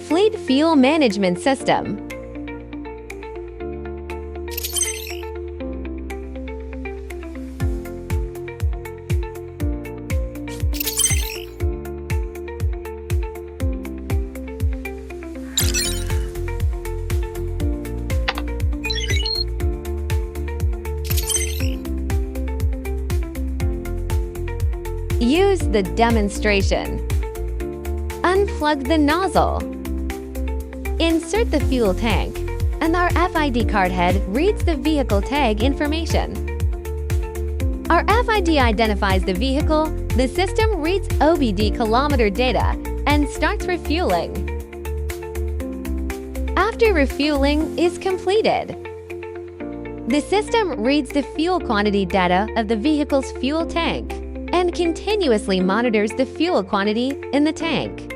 Fleet Fuel Management System. Use the demonstration. Unplug the nozzle. Insert the fuel tank, and our RFID card head reads the vehicle tag information. Our RFID identifies the vehicle, the system reads OBD kilometer data, and starts refueling. After refueling is completed, the system reads the fuel quantity data of the vehicle's fuel tank and continuously monitors the fuel quantity in the tank.